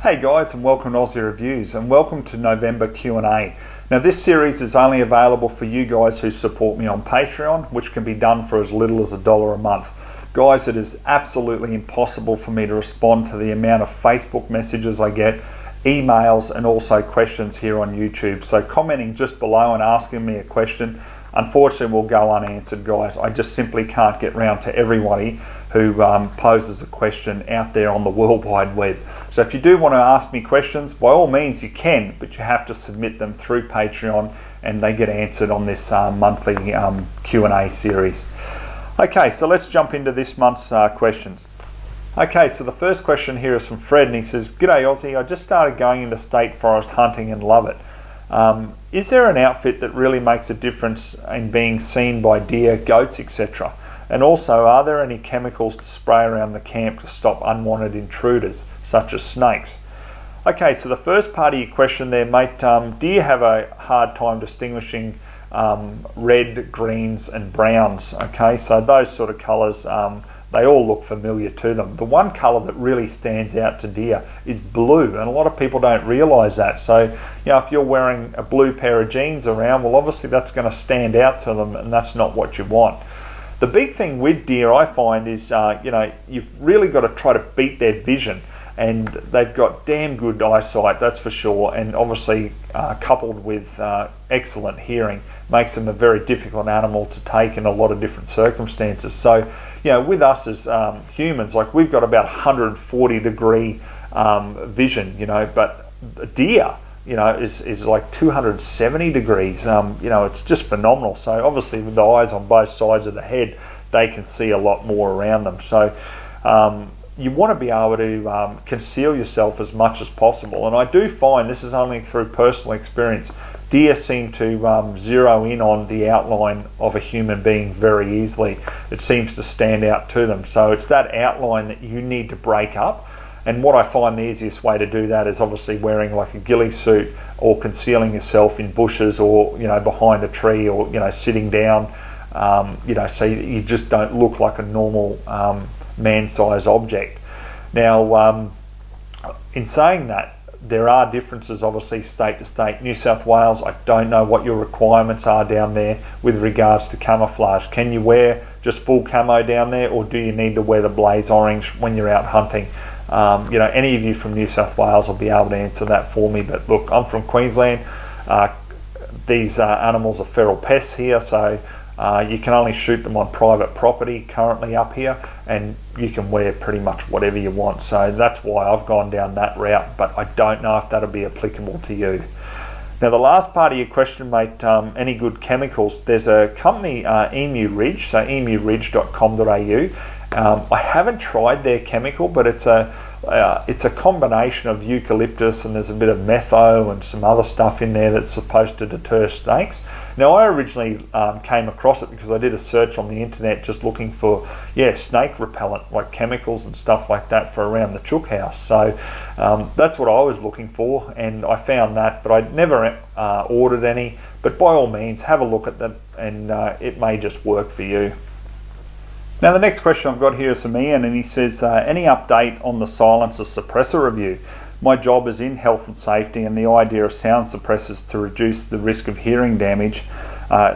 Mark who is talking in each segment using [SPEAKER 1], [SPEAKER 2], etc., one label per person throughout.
[SPEAKER 1] Hey guys, and welcome to Ozzie Reviews, and welcome to November Q&A. Now this series is only available for you guys who support me on Patreon, which can be done for as little as $1 a month. Guys, it is absolutely impossible for me to respond to the amount of Facebook messages I get, emails, and also questions here on YouTube. So commenting just below and asking me a question, unfortunately, will go unanswered, guys. I just simply can't get round to everybody who poses a question out there on the World Wide Web. So if you do want to ask me questions, by all means you can, but you have to submit them through Patreon and they get answered on this monthly Q&A series. Okay, so let's jump into this month's questions. Okay, so the first question here is from Fred, and he says, "G'day Ozzie, I just started going into state forest hunting and love it. Is there an outfit that really makes a difference in being seen by deer, goats, etc.? And also, are there any chemicals to spray around the camp to stop unwanted intruders, such as snakes?" Okay, so the first part of your question there, mate, do you have a hard time distinguishing red, greens and browns? Okay, so those sort of colours, they all look familiar to them. The one colour that really stands out to deer is blue, and a lot of people don't realise that. So, you know, if you're wearing a blue pair of jeans around, well, obviously that's going to stand out to them, and that's not what you want. The big thing with deer, I find, is you've really got to try to beat their vision, and they've got damn good eyesight, that's for sure, and obviously coupled with excellent hearing makes them a very difficult animal to take in a lot of different circumstances. So, you know, with us as humans, like, we've got about 140 degree vision, you know, but a deer, you know, is like 270 degrees. It's just phenomenal. So obviously with the eyes on both sides of the head, they can see a lot more around them. So you want to be able to conceal yourself as much as possible. And I do find, this is only through personal experience, deer seem to zero in on the outline of a human being very easily. It seems to stand out to them. So it's that outline that you need to break up. And what I find the easiest way to do that is obviously wearing like a ghillie suit, or concealing yourself in bushes, or, you know, behind a tree, or, you know, sitting down, so you just don't look like a normal man-sized object. Now, in saying that, there are differences obviously state to state. New South Wales, I don't know what your requirements are down there with regards to camouflage. Can you wear just full camo down there, or do you need to wear the blaze orange when you're out hunting? Any of you from New South Wales will be able to answer that for me. But look, I'm from Queensland. These animals are feral pests here, so you can only shoot them on private property currently up here, and you can wear pretty much whatever you want. So that's why I've gone down that route, but I don't know if that'll be applicable to you. Now, the last part of your question, mate, any good chemicals? There's a company, Emu Ridge, so emuridge.com.au. I haven't tried their chemical, but it's a combination of eucalyptus, and there's a bit of metho and some other stuff in there that's supposed to deter snakes. Now, I originally came across it because I did a search on the internet just looking for snake repellent, like chemicals and stuff like that for around the chook house. So that's what I was looking for, and I found that, but I'd never ordered any. But by all means, have a look at them, and it may just work for you. Now, the next question I've got here is from Ian, and he says, any update on the silencer suppressor review? My job is in health and safety, and the idea of sound suppressors to reduce the risk of hearing damage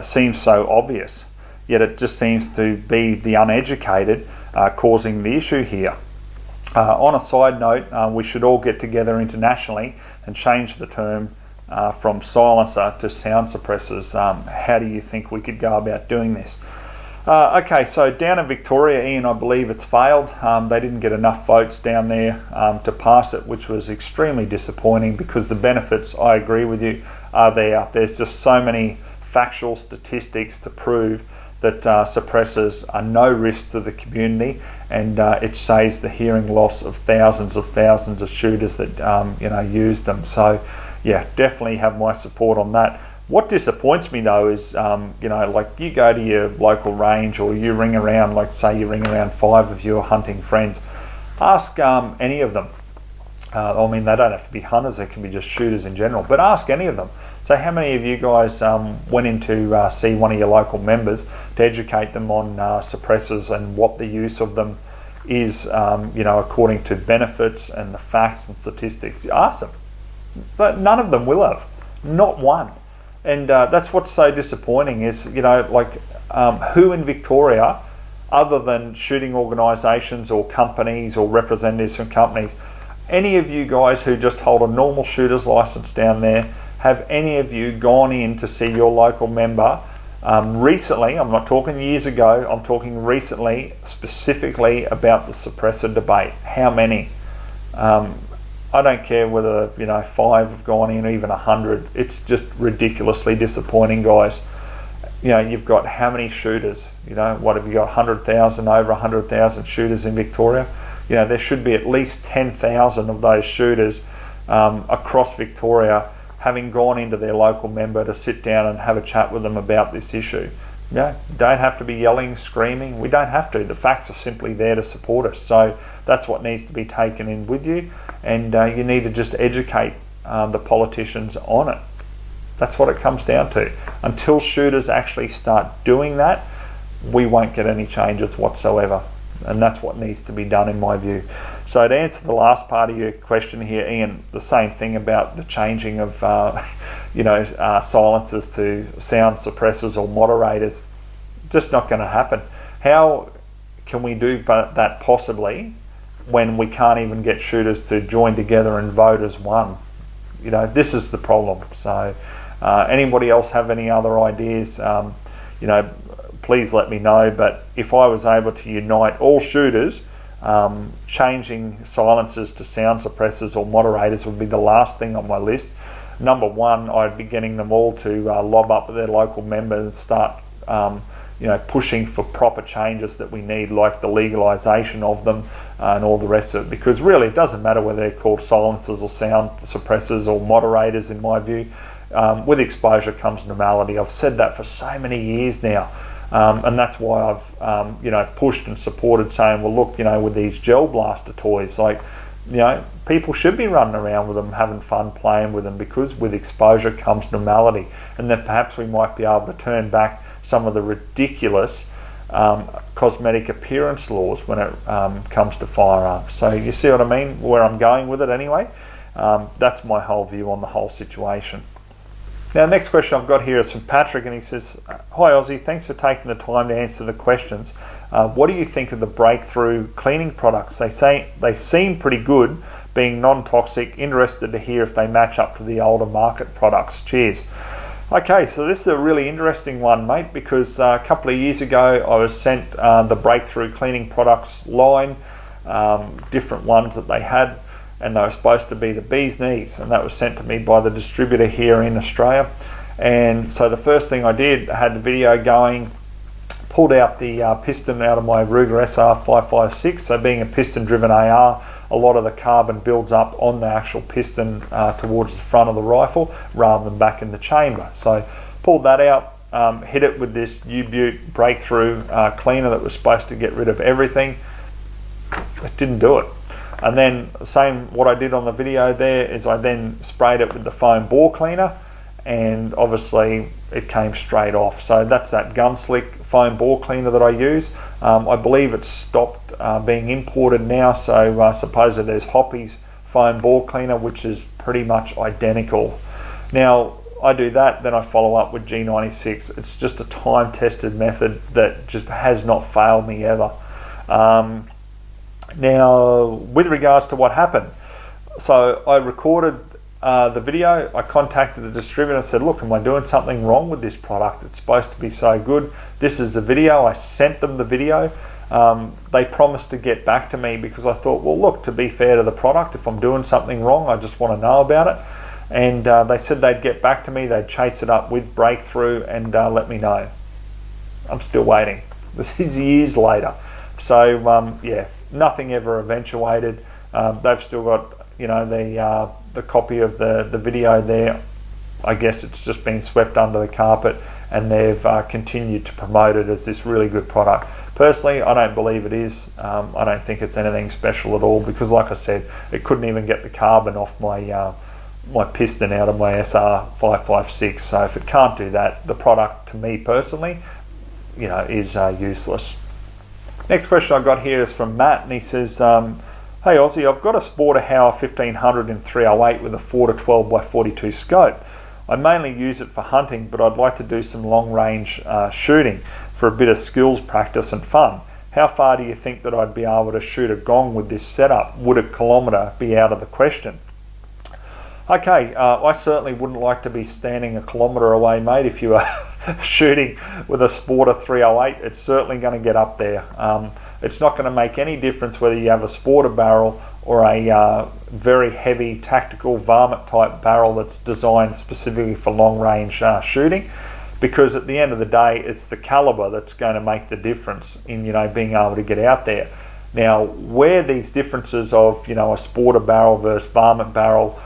[SPEAKER 1] seems so obvious, yet it just seems to be the uneducated causing the issue here. On a side note, we should all get together internationally and change the term from silencer to sound suppressors. How do you think we could go about doing this? Okay, so down in Victoria, Ian, I believe it's failed. They didn't get enough votes down there to pass it, which was extremely disappointing, because the benefits, I agree with you, are there. There's just so many factual statistics to prove that suppressors are no risk to the community, and it saves the hearing loss of thousands of shooters that use them. So yeah, definitely have my support on that. What disappoints me though is, like, you go to your local range, or you ring around, like say you ring around 5 of your hunting friends, ask any of them. I mean, they don't have to be hunters, they can be just shooters in general, but ask any of them. So how many of you guys went in to see one of your local members to educate them on suppressors and what the use of them is, according to benefits and the facts and statistics. You ask them, but none of them will have, not one. And that's what's so disappointing is, who in Victoria, other than shooting organisations or companies or representatives from companies, any of you guys who just hold a normal shooter's licence down there, have any of you gone in to see your local member recently? I'm not talking years ago, I'm talking recently, specifically about the suppressor debate. How many? I don't care whether 5 have gone in, or even 100. It's just ridiculously disappointing, guys. You've got how many shooters? What have you got? 100,000, over 100,000 shooters in Victoria. There should be at least 10,000 of those shooters across Victoria having gone into their local member to sit down and have a chat with them about this issue. Don't have to be yelling, screaming. We don't have to. The facts are simply there to support us. So that's what needs to be taken in with you, and you need to just educate the politicians on it. That's what it comes down to. Until shooters actually start doing that, we won't get any changes whatsoever. And that's what needs to be done in my view. So to answer the last part of your question here, Ian, the same thing about the changing of silencers to sound suppressors or moderators, just not going to happen. How can we do that possibly when we can't even get shooters to join together and vote as one? This is the problem. So anybody else have any other ideas? Please let me know. But if I was able to unite all shooters, changing silencers to sound suppressors or moderators would be the last thing on my list. Number one, I'd be getting them all to lob up their local members and start pushing for proper changes that we need, like the legalisation of them and all the rest of it, because really it doesn't matter whether they're called silencers or sound suppressors or moderators. In my view, with exposure comes normality. I've said that for so many years now. And that's why I've pushed and supported saying, well, look, with these gel blaster toys, people should be running around with them, having fun playing with them, because with exposure comes normality. And then perhaps we might be able to turn back some of the ridiculous cosmetic appearance laws when it comes to firearms. So you see what I mean, where I'm going with it anyway? That's my whole view on the whole situation. Now, next question I've got here is from Patrick, and he says, "Hi Ozzie, thanks for taking the time to answer the questions. What do you think of the breakthrough cleaning products? They say they seem pretty good, being non-toxic. Interested to hear if they match up to the older market products. Cheers." Okay, so this is a really interesting one, mate, because a couple of years ago I was sent the breakthrough cleaning products line, different ones that they had, and they were supposed to be the bee's knees, and that was sent to me by the distributor here in Australia. And so the first thing I did, I had the video going, pulled out the piston out of my Ruger SR 556. So being a piston driven AR, a lot of the carbon builds up on the actual piston towards the front of the rifle rather than back in the chamber. So pulled that out, hit it with this U-Butte breakthrough cleaner that was supposed to get rid of everything. It didn't do it. And then same what I did on the video there is I then sprayed it with the foam bore cleaner, and obviously it came straight off. So that's that Gunslick foam bore cleaner that I use. I believe it's stopped being imported now, so supposedly there's Hoppy's foam bore cleaner, which is pretty much identical. Now I do that, then I follow up with G96. It's just a time-tested method that just has not failed me ever. Now, with regards to what happened, so I recorded the video, I contacted the distributor and said, look, am I doing something wrong with this product? It's supposed to be so good. This is the video. I sent them the video. They promised to get back to me because I thought, well, look, to be fair to the product, if I'm doing something wrong, I just want to know about it. And they said they'd get back to me, they'd chase it up with Breakthrough and let me know. I'm still waiting. This is years later. So, yeah. Nothing ever eventuated. They've still got, the copy of the video there. I guess it's just been swept under the carpet, and they've continued to promote it as this really good product. Personally, I don't believe it is. I don't think it's anything special at all, because like I said, it couldn't even get the carbon off my my piston out of my SR 556. So if it can't do that, the product to me personally, is useless. Next question I got here is from Matt, and he says, hey Ozzie, I've got a Sporter Howa 1500 in 308 with a 4 to 12 by 42 scope. I mainly use it for hunting, but I'd like to do some long range shooting for a bit of skills practice and fun. How far do you think that I'd be able to shoot a gong with this setup? Would a kilometre be out of the question? Okay, I certainly wouldn't like to be standing a kilometre away, mate, if you are shooting with a Sporter 308. It's certainly going to get up there. It's not going to make any difference whether you have a Sporter barrel or a very heavy tactical varmint type barrel that's designed specifically for long range shooting, because at the end of the day it's the caliber that's going to make the difference in being able to get out there. Now, where these differences of a Sporter barrel versus varmint barrel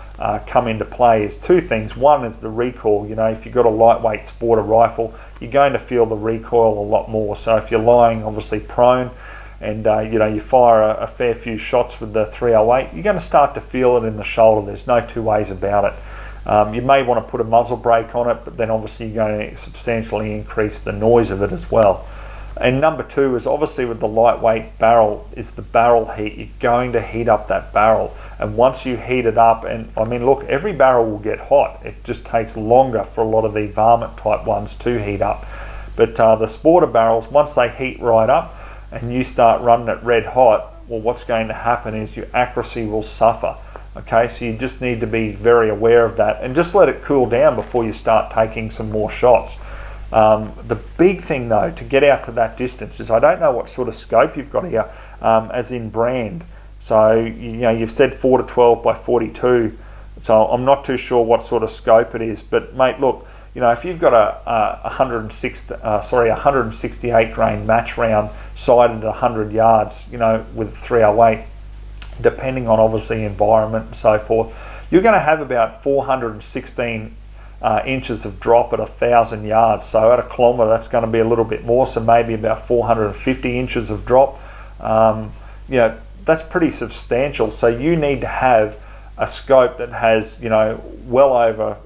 [SPEAKER 1] come into play is two things. One is the recoil. If you've got a lightweight Sporter rifle, you're going to feel the recoil a lot more. So if you're lying obviously prone and you fire a fair few shots with the 308, you're going to start to feel it in the shoulder. There's no two ways about it. You may want to put a muzzle brake on it, but then obviously you're going to substantially increase the noise of it as well. And number two is obviously with the lightweight barrel is the barrel heat. You're going to heat up that barrel, and once you heat it up, and I mean look, every barrel will get hot. It just takes longer for a lot of the varmint type ones to heat up. But the Sporter barrels, once they heat right up and you start running it red hot, well, what's going to happen is your accuracy will suffer. Okay, so you just need to be very aware of that and just let it cool down before you start taking some more shots. The big thing though to get out to that distance is, I don't know what sort of scope you've got here, as in brand. So you've said 4 to 12 by 42, so I'm not too sure what sort of scope it is. But mate, look, if you've got a 168 grain match round sighted at 100 yards, with 308, depending on obviously environment and so forth, you're going to have about 416 inches of drop at 1,000 yards. So at a kilometre, that's going to be a little bit more, so maybe about 450 inches of drop. That's pretty substantial. So you need to have a scope that has well over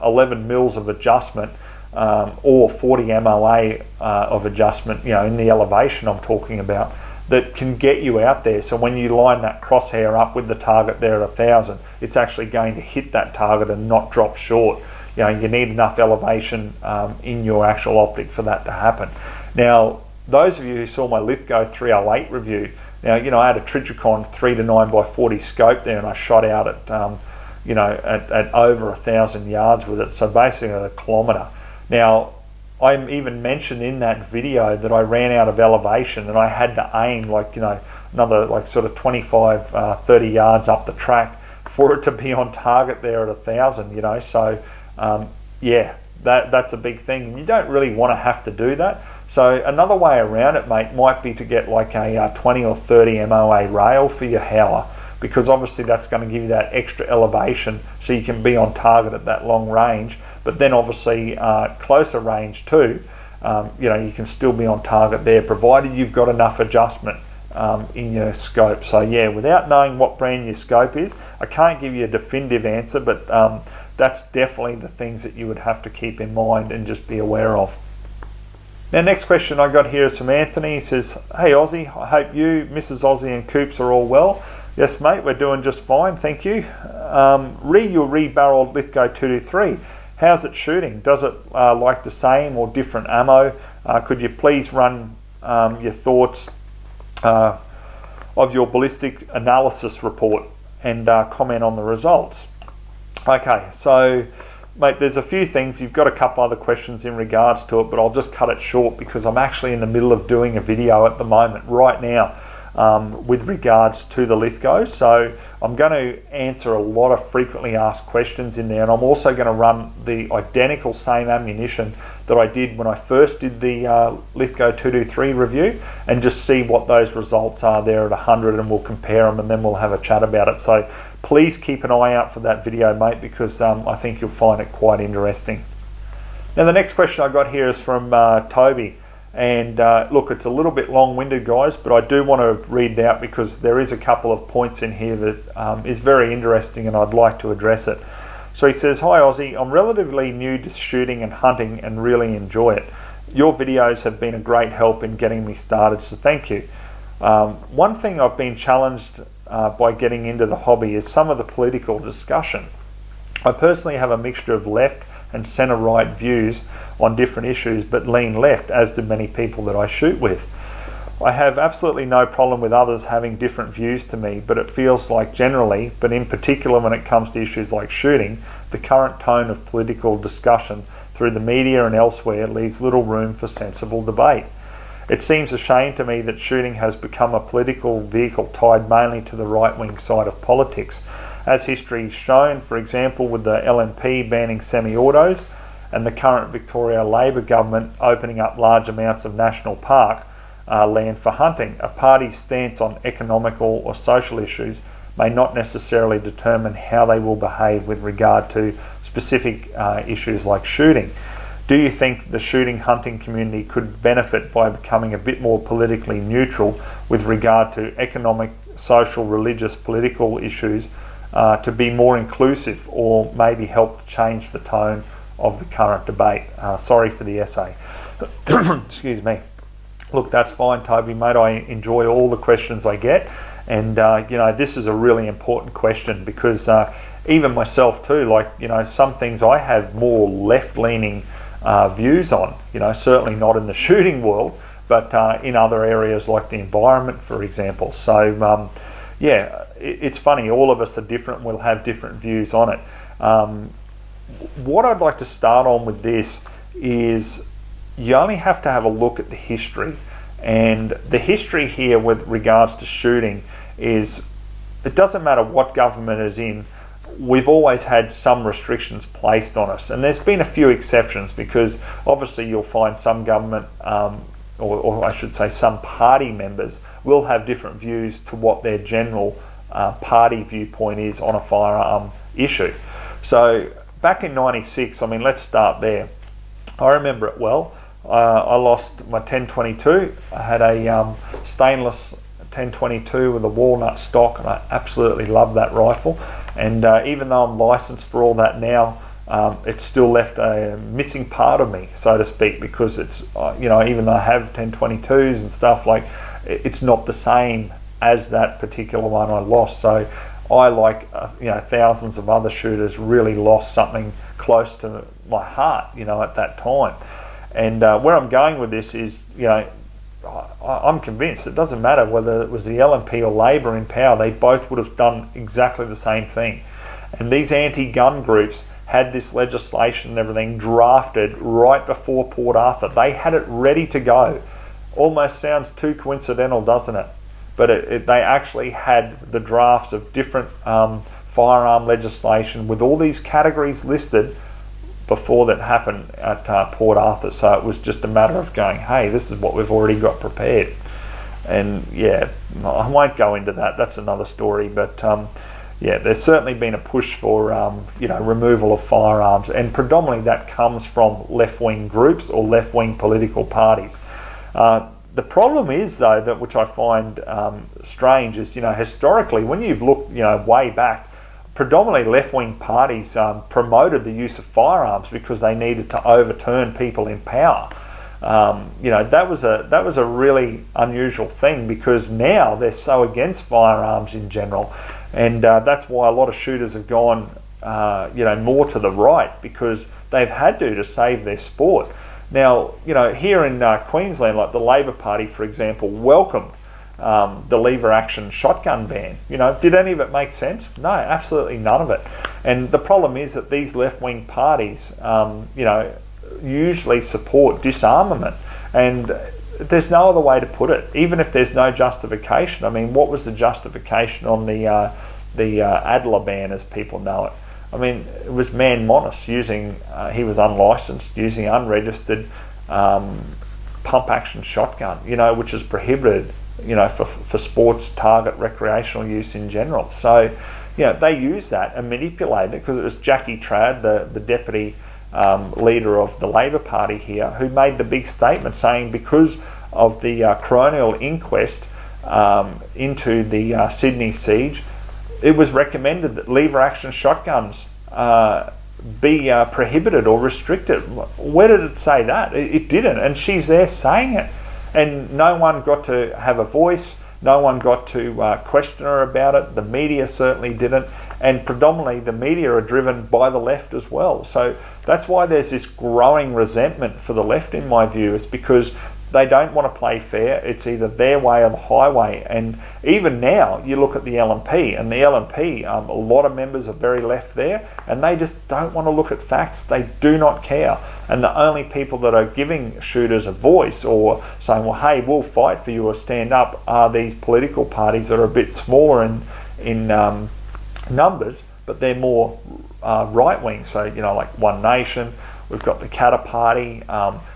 [SPEAKER 1] 11 mils of adjustment, or 40 MOA of adjustment, in the elevation I'm talking about, that can get you out there. So when you line that crosshair up with the target there at 1,000, it's actually going to hit that target and not drop short. You need enough elevation in your actual optic for that to happen. Now, those of you who saw my Lithgow 308 review, I had a Trijicon 3 to 9 by 40 scope there, and I shot out at at over 1,000 yards with it, so basically at a kilometre. Now, I even mentioned in that video that I ran out of elevation and I had to aim another sort of 25, 30 yards up the track for it to be on target there at 1,000. So that's a big thing. You don't really want to have to do that. So another way around it, mate, might be to get like a 20 or 30 MOA rail for your Howa, because obviously that's going to give you that extra elevation so you can be on target at that long range. But then obviously closer range too, you can still be on target there, provided you've got enough adjustment in your scope. So yeah, without knowing what brand your scope is, I can't give you a definitive answer, but that's definitely the things that you would have to keep in mind and just be aware of. Now, next question I got here is from Anthony. He says, hey Ozzie, I hope you, Mrs. Ozzie and Coops are all well. Yes mate, we're doing just fine, thank you. Your re-barreled Lithgow 223, how's it shooting? Does it like the same or different ammo? Could you please run your thoughts of your ballistic analysis report and comment on the results? Okay, so mate, there's a few things. You've got a couple other questions in regards to it, but I'll just cut it short because I'm actually in the middle of doing a video at the moment right now with regards to the Lithgow. So I'm going to answer a lot of frequently asked questions in there, and I'm also going to run the identical same ammunition that I did when I first did the Lithgow 223 review, and just see what those results are there at 100, and we'll compare them and then we'll have a chat about it. So please keep an eye out for that video, mate, because I think you'll find it quite interesting. Now the next question I got here is from Toby. And look, it's a little bit long-winded, guys, but I do want to read it out because there is a couple of points in here that is very interesting and I'd like to address it. So he says, hi Ozzie, I'm relatively new to shooting and hunting and really enjoy it. Your videos have been a great help in getting me started, so thank you. One thing I've been challenged by getting into the hobby is some of the political discussion. I personally have a mixture of left and centre-right views on different issues, but lean left, as do many people that I shoot with. I have absolutely no problem with others having different views to me, but it feels like generally, but in particular when it comes to issues like shooting, the current tone of political discussion through the media and elsewhere leaves little room for sensible debate. It seems a shame to me that shooting has become a political vehicle tied mainly to the right-wing side of politics. As history has shown, for example, with the LNP banning semi-autos and the current Victoria Labor government opening up large amounts of national park land for hunting, a party's stance on economical or social issues may not necessarily determine how they will behave with regard to specific issues like shooting. Do you think the shooting hunting community could benefit by becoming a bit more politically neutral with regard to economic, social, religious, political issues to be more inclusive, or maybe help change the tone of the current debate? Sorry for the essay. Excuse me. Look, that's fine, Toby, mate. I enjoy all the questions I get. And, this is a really important question because even myself too, some things I have more left-leaning views on, certainly not in the shooting world, but in other areas like the environment, for example. So, it's funny. All of us are different. We'll have different views on it. What I'd like to start on with this is you only have to have a look at the history. And the history here with regards to shooting is, it doesn't matter what government is in, we've always had some restrictions placed on us. And there's been a few exceptions, because obviously you'll find some government, or I should say some party members, will have different views to what their general party viewpoint is on a firearm issue. So back in 96, let's start there. I remember it well. I lost my 1022. I had a stainless 1022 with a walnut stock, and I absolutely love that rifle. And even though I'm licensed for all that now, it's still left a missing part of me, so to speak, because it's, even though I have 1022s and stuff, it's not the same as that particular one I lost. So I, thousands of other shooters, really lost something close to my heart, at that time. And where I'm going with this is, I'm convinced it doesn't matter whether it was the LNP or Labor in power, they both would have done exactly the same thing. And these anti-gun groups had this legislation and everything drafted right before Port Arthur. They had it ready to go. Almost sounds too coincidental, doesn't it? But they actually had the drafts of different firearm legislation with all these categories listed before that happened at Port Arthur. So it was just a matter of going, hey, this is what we've already got prepared. And I won't go into that. That's another story. But there's certainly been a push for removal of firearms, and predominantly that comes from left-wing groups or left-wing political parties. The problem is, though, that which I find strange is, historically, when you've looked, way back, predominantly left-wing parties promoted the use of firearms because they needed to overturn people in power. That was a really unusual thing, because now they're so against firearms in general, and that's why a lot of shooters have gone, more to the right, because they've had to save their sport. Now, here in Queensland, like the Labor Party, for example, welcomed the lever action shotgun ban. Did any of it make sense? No, absolutely none of it. And the problem is that these left-wing parties, usually support disarmament, and there's no other way to put it. Even if there's no justification, what was the justification on the Adler ban, as people know it? It was Man Monis using, he was unlicensed, using unregistered pump-action shotgun, which is prohibited, for sports, target, recreational use in general. So, they used that and manipulated it, because it was Jackie Trad, the deputy leader of the Labor Party here, who made the big statement saying, because of the coronial inquest into the Sydney siege, it was recommended that lever action shotguns be prohibited or restricted. Where did it say that? It didn't, and she's there saying it. And no one got to have a voice, no one got to question her about it. The media certainly didn't, and predominantly the media are driven by the left as well. So that's why there's this growing resentment for the left, in my view, is because they don't want to play fair. It's either their way or the highway. And even now, you look at the LNP, and the LNP, a lot of members are very left there, and they just don't want to look at facts. They do not care. And the only people that are giving shooters a voice or saying, well, hey, we'll fight for you or stand up, are these political parties that are a bit smaller in numbers, but they're more right-wing. So, like One Nation, we've got the Katter Party.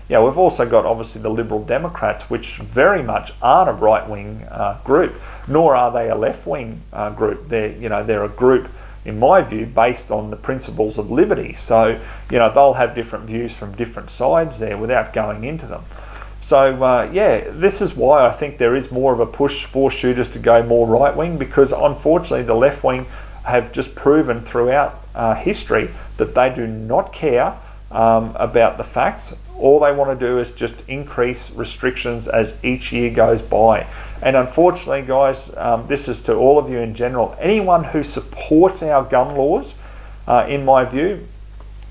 [SPEAKER 1] We've also got obviously the Liberal Democrats, which very much aren't a right-wing group, nor are they a left-wing group. They're a group, in my view, based on the principles of liberty. So, they'll have different views from different sides there without going into them. So, this is why I think there is more of a push for shooters to go more right-wing, because unfortunately the left-wing have just proven throughout history that they do not care about the facts. All they want to do is just increase restrictions as each year goes by. And unfortunately, guys, this is to all of you in general. Anyone who supports our gun laws, in my view,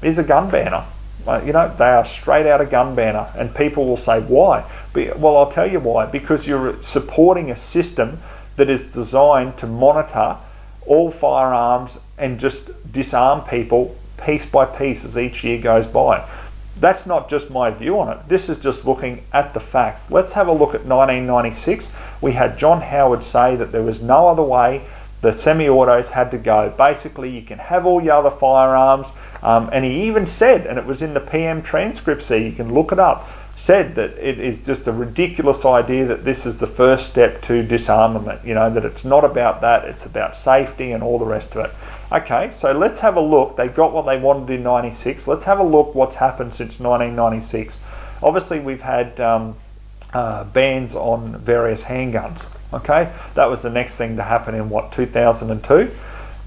[SPEAKER 1] is a gun banner. They are straight out a gun banner. And people will say, why? Well, I'll tell you why. Because you're supporting a system that is designed to monitor all firearms and just disarm people piece by piece as each year goes by. That's not just my view on it. This is just looking at the facts. Let's have a look at 1996. We had John Howard say that there was no other way. The semi-autos had to go. Basically, you can have all your other firearms. And he even said, and it was in the PM transcripts there, you can look it up, said that it is just a ridiculous idea that this is the first step to disarmament. That it's not about that, it's about safety and all the rest of it. Okay, so let's have a look. They got what they wanted in 96. Let's have a look what's happened since 1996. Obviously, we've had bans on various handguns. Okay, that was the next thing to happen in 2002.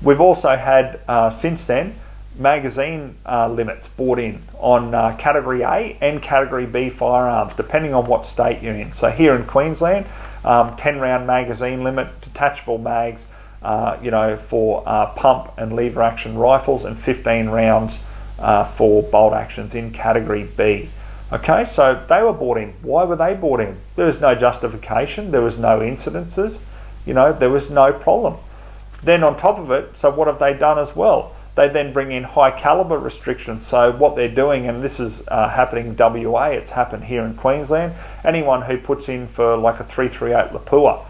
[SPEAKER 1] We've also had, since then, magazine limits brought in on Category A and Category B firearms, depending on what state you're in. So here in Queensland, 10-round magazine limit, detachable mags, for pump and lever action rifles, and 15 rounds for bolt actions in Category B. Okay, so they were brought in. Why were they brought in? There was no justification. There was no incidences. There was no problem. Then on top of it, so what have they done as well? They then bring in high caliber restrictions. So what they're doing, and this is happening in WA, it's happened here in Queensland, anyone who puts in for like a 338 Lapua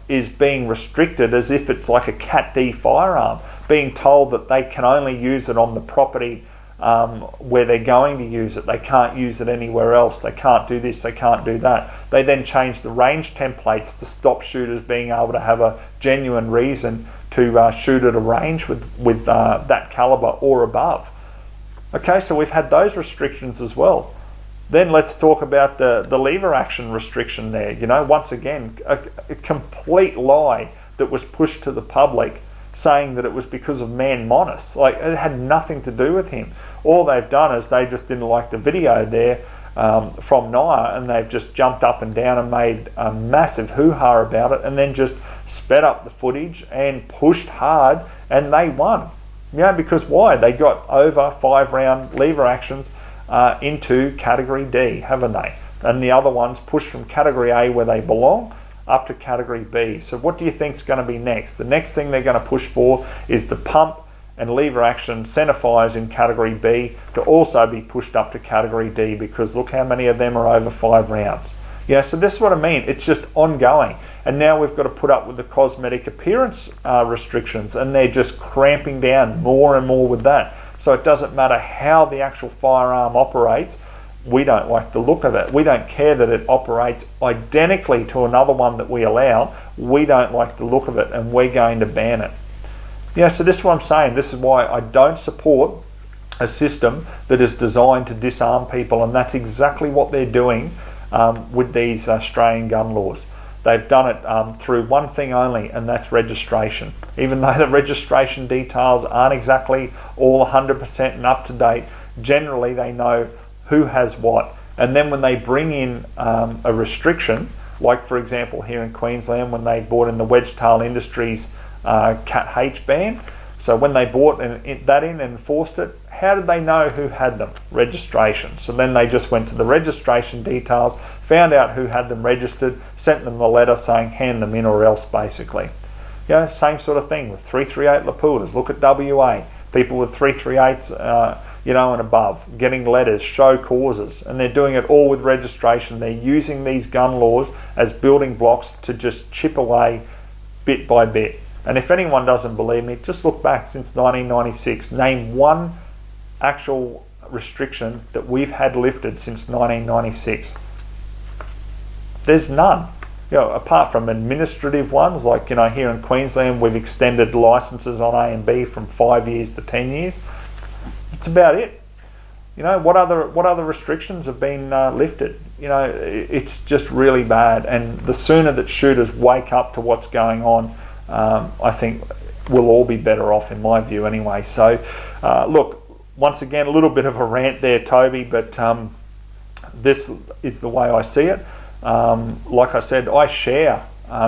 [SPEAKER 1] is being restricted as if it's like a Cat D firearm, being told that they can only use it on the property where they're going to use it. They can't use it anywhere else. They can't do this, they can't do that. They then change the range templates to stop shooters being able to have a genuine reason to shoot at a range with that caliber or above. Okay, so we've had those restrictions as well. Then let's talk about the lever action restriction there. Once again, a complete lie that was pushed to the public, saying that it was because of man Monis. Like, it had nothing to do with him. All they've done is they just didn't like the video there from Naya, and they've just jumped up and down and made a massive hoo-ha about it, and then just sped up the footage and pushed hard, and they won. Because why? They got over 5-round lever actions into Category D, haven't they? And the other ones pushed from Category A, where they belong, up to Category B. So what do you think is going to be next? The next thing they're going to push for is the pump and lever action centre fires in Category B to also be pushed up to Category D, because look how many of them are over 5 rounds. So this is what I mean. It's just ongoing. And now we've got to put up with the cosmetic appearance restrictions, and they're just cramping down more and more with that. So it doesn't matter how the actual firearm operates. We don't like the look of it. We don't care that it operates identically to another one that we allow. We don't like the look of it, and we're going to ban it. So this is what I'm saying. This is why I don't support a system that is designed to disarm people, and that's exactly what they're doing with these Australian gun laws. they've done it through one thing only, and that's registration. Even though the registration details aren't exactly all 100% and up to date, generally they know who has what. And then when they bring in a restriction, like for example here in Queensland when they brought in the Wedgetail Industries Cat H ban, so when they brought that in and enforced it, how did they know who had them? Registration. So then they just went to the registration details, found out who had them registered, sent them the letter saying hand them in or else, basically. You know, same sort of thing with 338 Laputas. Look at WA. People with 338s, you know, and above, getting letters, show causes, and they're doing it all with registration. They're using these gun laws as building blocks to just chip away bit by bit. And if anyone doesn't believe me, just look back since 1996. Name one actual restriction that we've had lifted since 1996. There's none. You know, apart from administrative ones, like, you know, here in Queensland, we've extended licenses on A and B from 5 years to 10 years. That's about it. You know, what other restrictions have been lifted? You know, it's just really bad. And the sooner that shooters wake up to what's going on, I think we'll all be better off, in my view anyway. So, look, once again, a little bit of a rant there, Toby, but this is the way I see it. Like I said, I share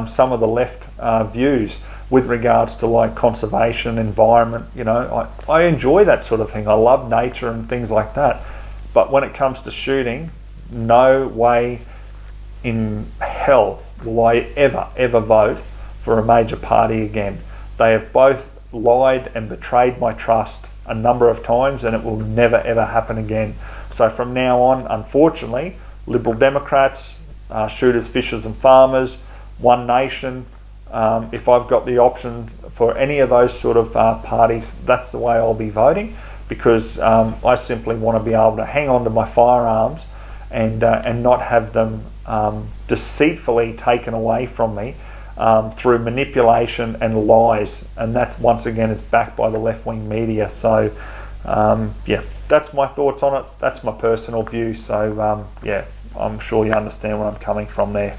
[SPEAKER 1] some of the left views with regards to like conservation, environment. You know, I enjoy that sort of thing. I love nature and things like that. But when it comes to shooting, no way in hell will I ever vote for a major party again. They have both lied and betrayed my trust a number of times, and it will never ever happen again. So from now on, unfortunately, Liberal Democrats, shooters, fishers and farmers, One Nation, if I've got the option for any of those sort of parties, that's the way I'll be voting, because I simply want to be able to hang on to my firearms and not have them deceitfully taken away from me through manipulation and lies, and that once again is backed by the left-wing media. So yeah, that's my thoughts on it. That's my personal view. So yeah, I'm sure you understand where I'm coming from there.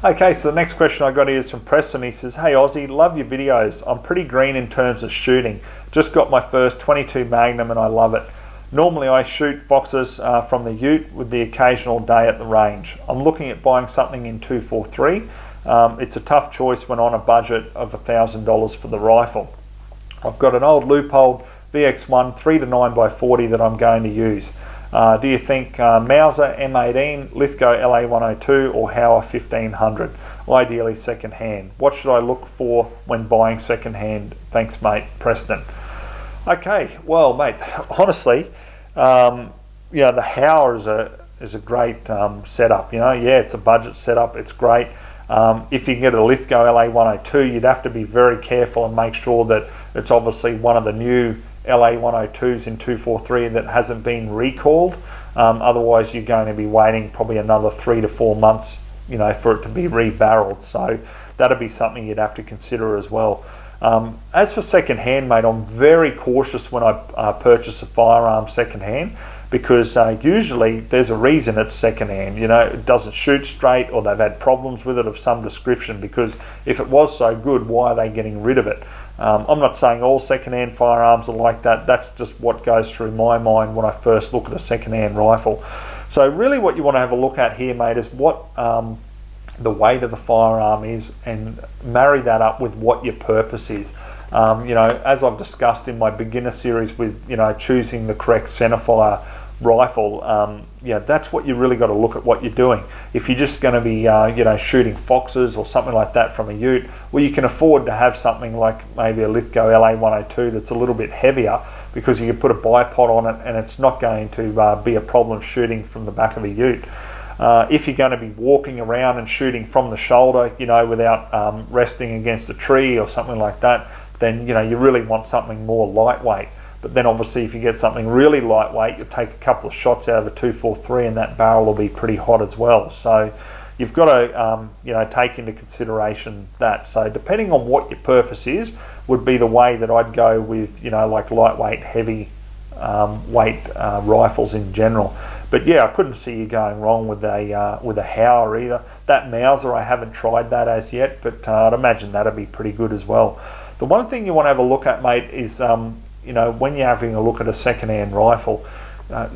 [SPEAKER 1] Okay, so the next question I got here is from Preston. He says, "Hey Ozzie, love your videos. I'm pretty green in terms of shooting. Just got my first 22 Magnum and I love it. Normally I shoot foxes from the ute with the occasional day at the range. I'm looking at buying something in 243. It's a tough choice when on a budget of $1,000 for the rifle. I've got an old Leupold VX1 3 to 9x40 that I'm going to use. Do you think Mauser M18, Lithgow LA102 or Howa 1500? Ideally second hand. What should I look for when buying second hand? Thanks mate, Preston." Okay, well mate, honestly, yeah, the Howa is a great setup. You know, yeah, it's a budget setup, it's great. If you can get a Lithgow LA102, you'd have to be very careful and make sure that it's obviously one of the new LA102s in 243 that hasn't been recalled. Otherwise you're going to be waiting probably another 3 to 4 months, you know, for it to be rebarreled. So that'd be something you'd have to consider as well. As for second hand, mate, I'm very cautious when I purchase a firearm second hand, because usually there's a reason it's second hand. You know, it doesn't shoot straight, or they've had problems with it of some description, because if it was so good, why are they getting rid of it? I'm not saying all second-hand firearms are like that. That's just what goes through my mind when I first look at a second-hand rifle. So really what you want to have a look at here, mate, is what the weight of the firearm is, and marry that up with what your purpose is. You know, as I've discussed in my beginner series with, you know, choosing the correct centerfire rifle, yeah, that's what you really got to look at what you're doing. If you're just going to be you know, shooting foxes or something like that from a ute, well, you can afford to have something like maybe a Lithgow LA102 that's a little bit heavier, because you can put a bipod on it and it's not going to be a problem shooting from the back of a ute. If you're going to be walking around and shooting from the shoulder, you know, without resting against a tree or something like that, then, you know, you really want something more lightweight. But then obviously if you get something really lightweight, you'll take a couple of shots out of a 243 and that barrel will be pretty hot as well. So you've got to you know, take into consideration that. So depending on what your purpose is, would be the way that I'd go with, you know, like lightweight, heavy weight rifles in general. But yeah, I couldn't see you going wrong with a Howa either. That Mauser, I haven't tried that as yet, but I'd imagine that'd be pretty good as well. The one thing you want to have a look at, mate, is when you're having a look at a second-hand rifle,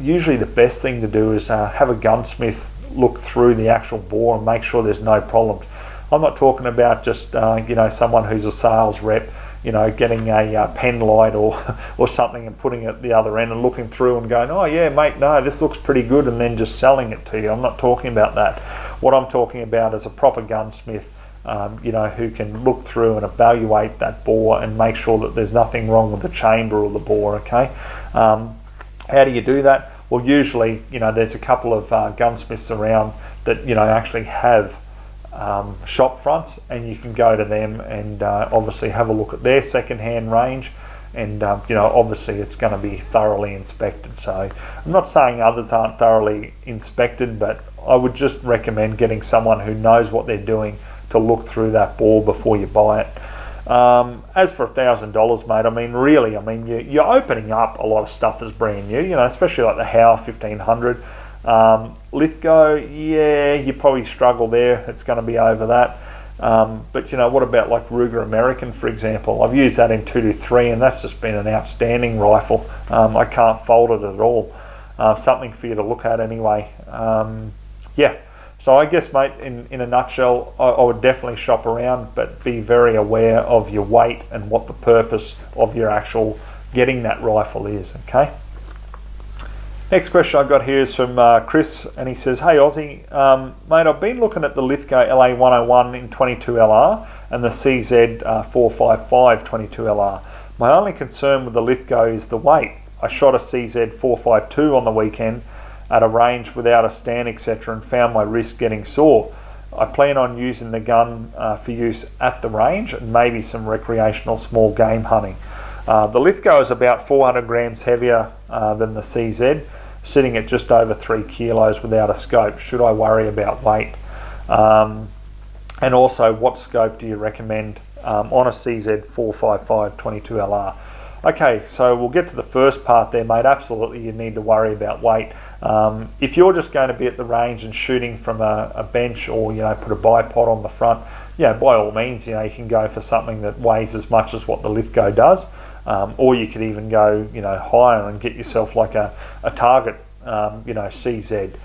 [SPEAKER 1] usually the best thing to do is have a gunsmith look through the actual bore and make sure there's no problems. I'm not talking about just someone who's a sales rep, getting a pen light or something and putting it at the other end and looking through and going, oh yeah, mate, no, this looks pretty good, and then just selling it to you. I'm not talking about that. What I'm talking about is a proper gunsmith, who can look through and evaluate that bore and make sure that there's nothing wrong with the chamber or the bore, okay? How do you do that? Well, usually, there's a couple of gunsmiths around that, actually have shop fronts, and you can go to them and obviously have a look at their second-hand range, and obviously it's going to be thoroughly inspected. So I'm not saying others aren't thoroughly inspected, but I would just recommend getting someone who knows what they're doing to look through that bore before you buy it. As for $1,000, mate, you're opening up a lot of stuff that's brand new, especially like the Howa 1500. Lithgow, yeah, you probably struggle there. It's going to be over that. But what about like Ruger American, for example? I've used that in 223, and that's just been an outstanding rifle. I can't fault it at all. Something for you to look at anyway. So I guess, mate, in a nutshell, I would definitely shop around, but be very aware of your weight and what the purpose of your actual getting that rifle is, okay? Next question I've got here is from Chris, and he says, hey Ozzie, mate, I've been looking at the Lithgow LA101 in 22LR and the CZ 455 22LR. My only concern with the Lithgow is the weight. I shot a CZ 452 on the weekend at a range without a stand, etc., and found my wrist getting sore. I plan on using the gun for use at the range and maybe some recreational small game hunting. The Lithgow is about 400 grams heavier than the CZ, sitting at just over 3 kilos without a scope. Should I worry about weight? And also, what scope do you recommend on a CZ 455 22LR? Okay, so we'll get to the first part there, mate. Absolutely, you need to worry about weight. If you're just going to be at the range and shooting from a bench, or put a bipod on the front, by all means, you can go for something that weighs as much as what the Lithgow does, or you could even go higher and get yourself like a Target CZ.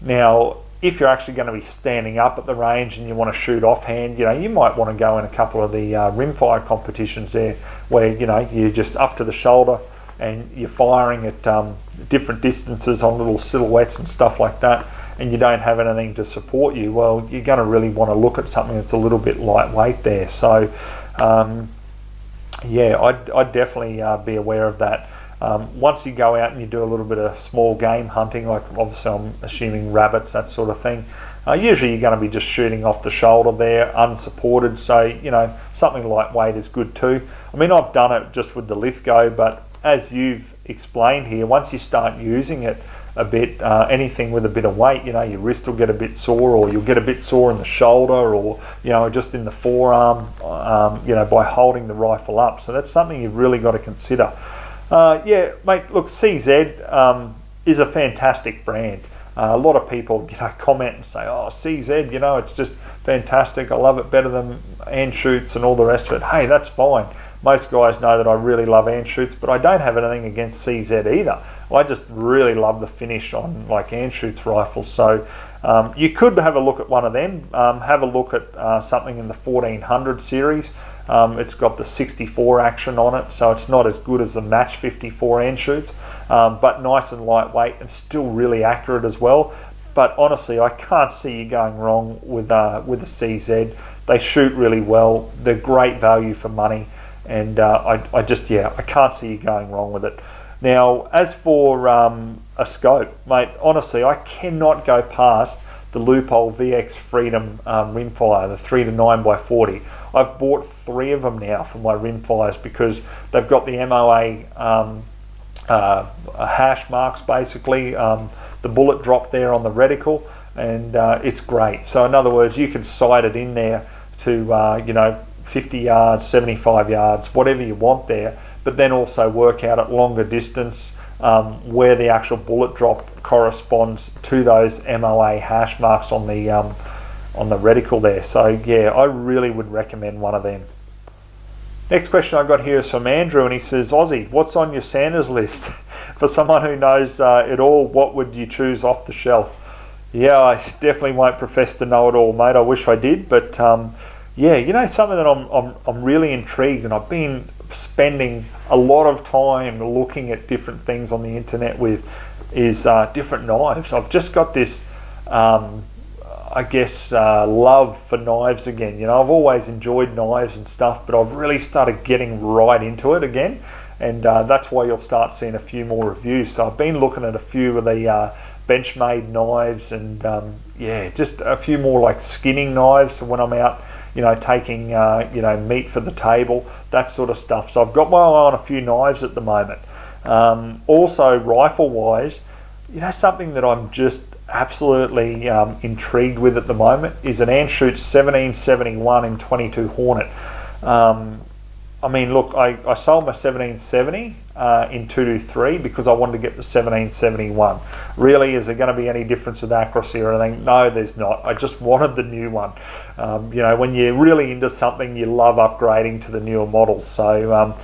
[SPEAKER 1] Now, if you're actually going to be standing up at the range and you want to shoot offhand, you might want to go in a couple of the rimfire competitions there, where you're just up to the shoulder and you're firing at different distances on little silhouettes and stuff like that, and you don't have anything to support you. Well, you're going to really want to look at something that's a little bit lightweight there. So I'd definitely be aware of that. Once you go out and you do a little bit of small game hunting, like obviously I'm assuming rabbits, that sort of thing, usually you're going to be just shooting off the shoulder there, unsupported, so something lightweight is good too. I've done it just with the Lithgow, but as you've explained here, once you start using it a bit, anything with a bit of weight, your wrist will get a bit sore, or you'll get a bit sore in the shoulder, or just in the forearm, by holding the rifle up. So that's something you've really got to consider. Mate, look, CZ is a fantastic brand. A lot of people, comment and say, oh, CZ, it's just fantastic. I love it better than Anschutz and all the rest of it. Hey, that's fine. Most guys know that I really love Anschutz, but I don't have anything against CZ either. I just really love the finish on like Anschutz rifles. So you could have a look at one of them. Have a look at something in the 1400 series. It's got the 64 action on it, so it's not as good as the Match 54 Anschutz, but nice and lightweight and still really accurate as well. But honestly, I can't see you going wrong with a CZ. They shoot really well. They're great value for money, and I can't see you going wrong with it. Now, as for a scope, mate, honestly, I cannot go past the Loophole VX Freedom rimfire, the 3 to 9x40. I've bought 3 of them now for my rimfires because they've got the MOA hash marks, basically, the bullet drop there on the reticle, and it's great. So in other words, you can sight it in there to 50 yards, 75 yards, whatever you want there, but then also work out at longer distance where the actual bullet drop corresponds to those MOA hash marks on the the reticle there. So yeah, I really would recommend one of them. Next question I got here is from Andrew, and he says, Ozzie, what's on your Sanders list? For someone who knows it all, what would you choose off the shelf? Yeah, I definitely won't profess to know it all, mate. I wish I did, but yeah, you know, something that I'm really intrigued, and I've been spending a lot of time looking at different things on the internet with, is different knives. I've just got this, I guess, love for knives again. You know, I've always enjoyed knives and stuff, but I've really started getting right into it again, and that's why you'll start seeing a few more reviews. So I've been looking at a few of the Benchmade knives, and yeah, just a few more like skinning knives when I'm out, you know, taking you know, meat for the table, that sort of stuff. So I've got my eye on a few knives at the moment. Also, rifle wise, you know, something that I'm just absolutely intrigued with at the moment is an Anschutz 1771 in 22 Hornet. I mean, look, I sold my 1770 in 223 because I wanted to get the 1771. Really, is there going to be any difference with accuracy or anything? No, there's not. I just wanted the new one. You know, when you're really into something, you love upgrading to the newer models. So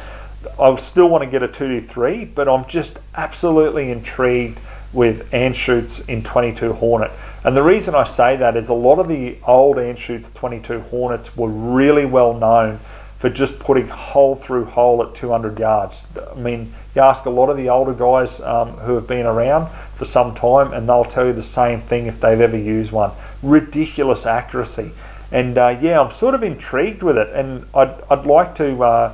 [SPEAKER 1] I still want to get a 223, but I'm just absolutely intrigued with Anschutz in 22 Hornet. And the reason I say that is a lot of the old Anschutz 22 Hornets were really well known for just putting hole through hole at 200 yards. I mean, you ask a lot of the older guys who have been around for some time, and they'll tell you the same thing if they've ever used one. Ridiculous accuracy. And yeah, I'm sort of intrigued with it, and I'd like to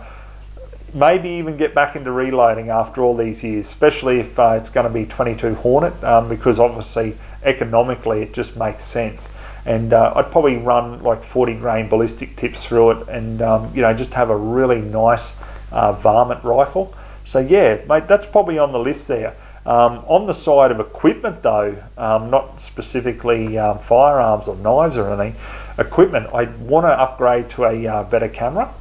[SPEAKER 1] maybe even get back into reloading after all these years, especially if it's going to be 22 Hornet, because obviously economically it just makes sense. And I'd probably run like 40 grain ballistic tips through it, and you know, just have a really nice varmint rifle. So yeah, mate, that's probably on the list there. On the side of equipment though, not specifically firearms or knives or anything, equipment, I want to upgrade to a better camera.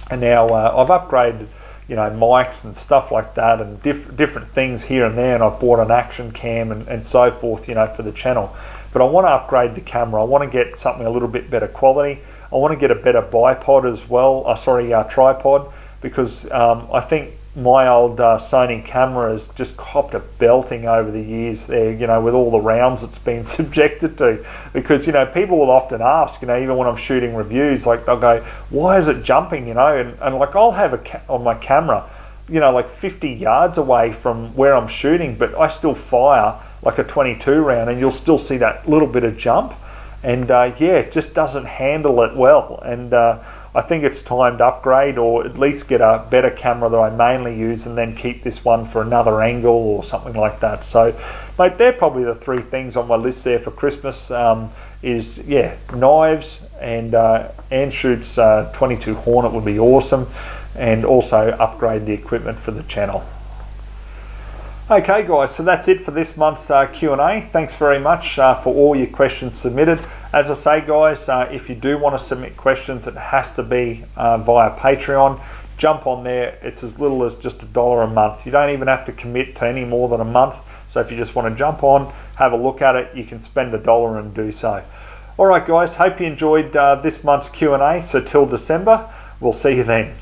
[SPEAKER 1] And now I've upgraded, you know, mics and stuff like that, and different things here and there, and I've bought an action cam and so forth, you know, for the channel. But I want to upgrade the camera. I want to get something a little bit better quality. I want to get a better bipod as well, tripod, because I think my old Sony camera has just copped a belting over the years there, you know, with all the rounds it's been subjected to. Because, you know, people will often ask, you know, even when I'm shooting reviews, like they'll go, why is it jumping, you know? And like I'll have on my camera, you know, like 50 yards away from where I'm shooting, but I still fire like a 22 round, and you'll still see that little bit of jump. And yeah, it just doesn't handle it well. And I think it's time to upgrade, or at least get a better camera that I mainly use, and then keep this one for another angle or something like that. So, mate, they're probably the three things on my list there for Christmas. Is yeah, knives, and Anschutz 22 Hornet would be awesome, and also upgrade the equipment for the channel. Okay guys, so that's it for this month's Q&A. Thanks very much for all your questions submitted. As I say guys, if you do want to submit questions, it has to be via Patreon. Jump on there. It's as little as just $1 a month. You don't even have to commit to any more than a month. So if you just want to jump on, have a look at it, you can spend $1 and do so. Alright guys, hope you enjoyed this month's Q&A. So till December, we'll see you then.